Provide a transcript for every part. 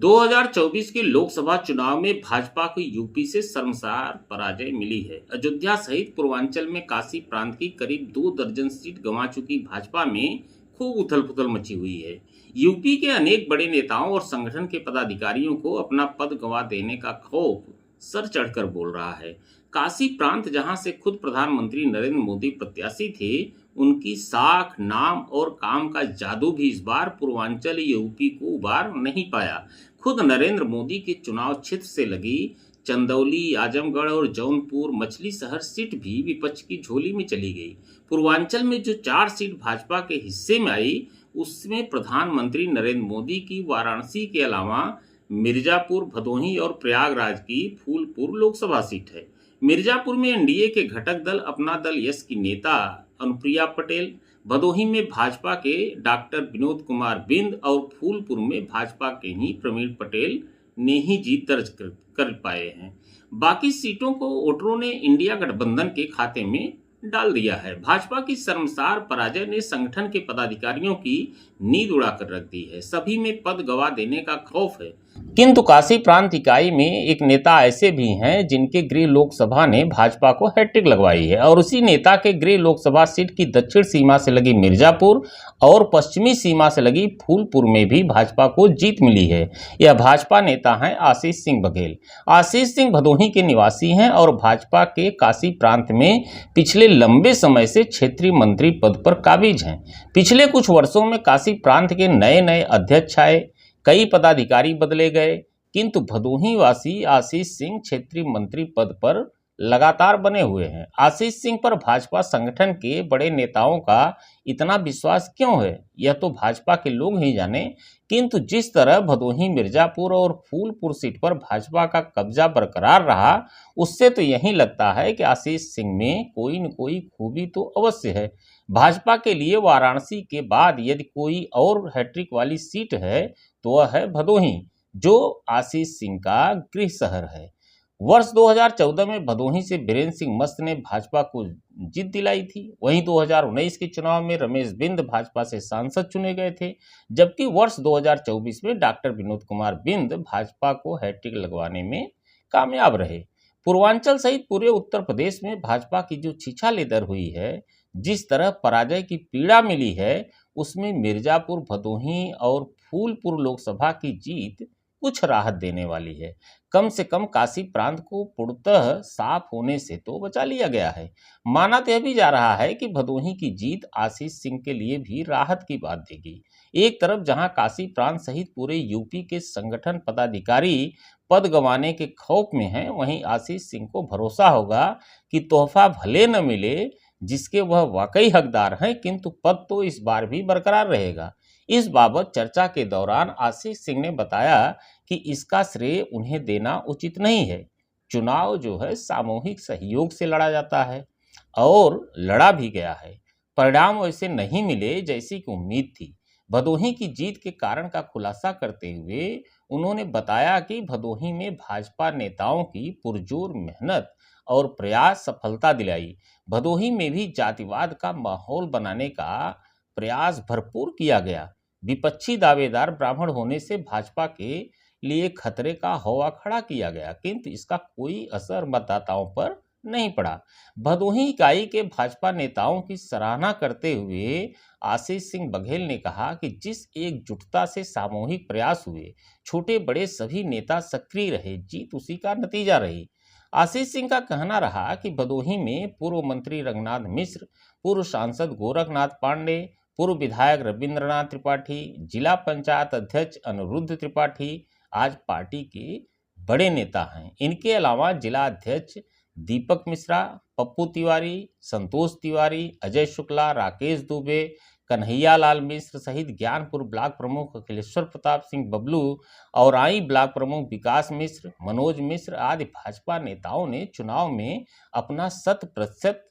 2024 के लोकसभा चुनाव में भाजपा को यूपी से शर्मसार पराजय मिली है। अयोध्या सहित पूर्वांचल में काशी प्रांत की करीब 2 दर्जन सीट गंवा चुकी भाजपा में खूब उथल-पुथल मची हुई है। यूपी के अनेक बड़े नेताओं और संगठन के पदाधिकारियों को अपना पद गंवा देने का खौफ सर चढ़कर बोल रहा है। काशी प्रांत, जहां से खुद प्रधानमंत्री नरेंद्र मोदी प्रत्याशी थे, उनकी साख, नाम और काम का जादू भी इस बार पूर्वांचल यूपी को उबार नहीं पाया। खुद नरेंद्र मोदी के चुनाव क्षेत्र से लगी चंदौली, आजमगढ़ और जौनपुर मछली शहर सीट भी विपक्ष की झोली में चली गई। पूर्वांचल में जो 4 सीट भाजपा के हिस्से में आई, उसमें प्रधानमंत्री नरेंद्र मोदी की वाराणसी के अलावा मिर्जापुर, भदोही और प्रयागराज की फूलपुर लोकसभा सीट है। मिर्जापुर में एनडीए के घटक दल अपना दल यश की नेता अनुप्रिया पटेल, भदोही में भाजपा के डॉक्टर विनोद कुमार बिंद और फूलपुर में भाजपा के ही प्रवीण पटेल ने ही जीत दर्ज कर पाए हैं। बाकी सीटों को वोटरों ने इंडिया गठबंधन के खाते में डाल दिया है। भाजपा की शर्मसार पराजय ने संगठन के पदाधिकारियों की नींद उड़ाकर रख दी है। सभी में पद गंवा देने का खौफ है। किंतु काशी प्रांत इकाई में एक नेता ऐसे भी हैं जिनके गृह लोकसभा ने भाजपा को हैट्रिक लगवाई है, और उसी नेता के गृह लोकसभा सीट की दक्षिण सीमा से लगी मिर्जापुर और पश्चिमी सीमा से लगी फूलपुर में भी भाजपा को जीत मिली है। यह भाजपा नेता हैं आशीष सिंह बघेल। आशीष सिंह भदोही के निवासी हैं और भाजपा के काशी प्रांत में पिछले लंबे समय से क्षेत्रीय मंत्री पद पर काबिज हैं। पिछले कुछ वर्षों में काशी प्रांत के नए नए अध्यक्ष आए, कई पदाधिकारी बदले गए, किंतु भदोही वासी आशीष सिंह क्षेत्रीय मंत्री पद पर लगातार बने हुए हैं। आशीष सिंह पर भाजपा संगठन के बड़े नेताओं का इतना विश्वास क्यों है, यह तो भाजपा के लोग ही जाने। किंतु जिस तरह भदोही, मिर्जापुर और फूलपुर सीट पर भाजपा का कब्जा बरकरार रहा, उससे तो यही लगता है कि आशीष सिंह में कोई न कोई खूबी तो अवश्य है। भाजपा के लिए वाराणसी के बाद यदि कोई और हैट्रिक वाली सीट है तो वह है भदोही, जो आशीष सिंह का गृह शहर है। वर्ष 2014 में भदोही से बीरेंद्र सिंह मस्त ने भाजपा को जीत दिलाई थी। वहीं 2019 के चुनाव में रमेश बिंद भाजपा से सांसद चुने गए थे, जबकि वर्ष 2024 में डॉक्टर विनोद कुमार बिंद भाजपा को हैट्रिक लगवाने में कामयाब रहे। पूर्वांचल सहित पूरे उत्तर प्रदेश में भाजपा की जो छीछालेदर हुई है, जिस तरह पराजय की पीड़ा मिली है, उसमें मिर्जापुर, भदोही और फूलपुर लोकसभा की जीत कुछ राहत देने वाली है। कम से कम काशी प्रांत को पूर्णतः साफ होने से तो बचा लिया गया है। माना तो यह भी जा रहा है कि भदोही की जीत आशीष सिंह के लिए भी राहत की बात देगी। एक तरफ जहां काशी प्रांत सहित पूरे यूपी के संगठन पदाधिकारी पद गंवाने के खौफ में हैं, वहीं आशीष सिंह को भरोसा होगा कि तोहफा भले न मिले जिसके वह वाकई हकदार हैं, किंतु पद तो इस बार भी बरकरार रहेगा। इस बाबत चर्चा के दौरान आशीष सिंह ने बताया कि इसका श्रेय उन्हें देना उचित नहीं है। चुनाव जो है सामूहिक सहयोग से लड़ा जाता है और लड़ा भी गया है। परिणाम वैसे नहीं मिले जैसी कि उम्मीद थी। भदोही की जीत के कारण का खुलासा करते हुए उन्होंने बताया कि भदोही में भाजपा नेताओं की पुरजोर मेहनत और प्रयास सफलता दिलाई। भदोही में भी जातिवाद का माहौल बनाने का प्रयास भरपूर किया गया। विपक्षी दावेदार ब्राह्मण होने से भाजपा के लिए खतरे का हौवा खड़ा किया गया, किंतु इसका कोई असर मतदाताओं पर नहीं पड़ा। भदोही इकाई के भाजपा नेताओं की सराहना करते हुए आशीष सिंह बघेल ने कहा कि जिस एकजुटता से सामूहिक प्रयास हुए, छोटे बड़े सभी नेता सक्रिय रहे, जीत उसी का नतीजा रही। आशीष सिंह का कहना रहा कि भदोही में पूर्व मंत्री रंगनाथ मिश्र, पूर्व सांसद गोरखनाथ पांडे, पूर्व विधायक रविंद्रनाथ त्रिपाठी, जिला पंचायत अध्यक्ष अनिरुद्ध त्रिपाठी आज पार्टी के बड़े नेता हैं। इनके अलावा जिला अध्यक्ष दीपक मिश्रा, पप्पू तिवारी, संतोष तिवारी, अजय शुक्ला, राकेश दुबे, कन्हैया लाल मिश्र सहित ज्ञानपुर ब्लॉक प्रमुख अखिलेश्वर प्रताप सिंह बबलू, औराई ब्लॉक प्रमुख विकास मिश्र, मनोज मिश्र आदि भाजपा नेताओं ने चुनाव में अपना 100%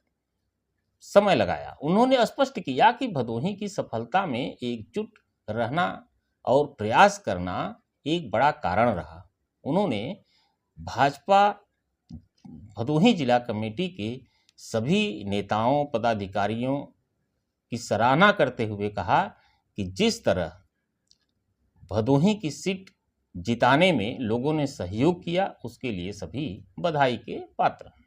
समय लगाया। उन्होंने स्पष्ट किया कि भदोही की सफलता में एकजुट रहना और प्रयास करना एक बड़ा कारण रहा। उन्होंने भाजपा भदोही जिला कमेटी के सभी नेताओं, पदाधिकारियों की सराहना करते हुए कहा कि जिस तरह भदोही की सीट जिताने में लोगों ने सहयोग किया, उसके लिए सभी बधाई के पात्र हैं।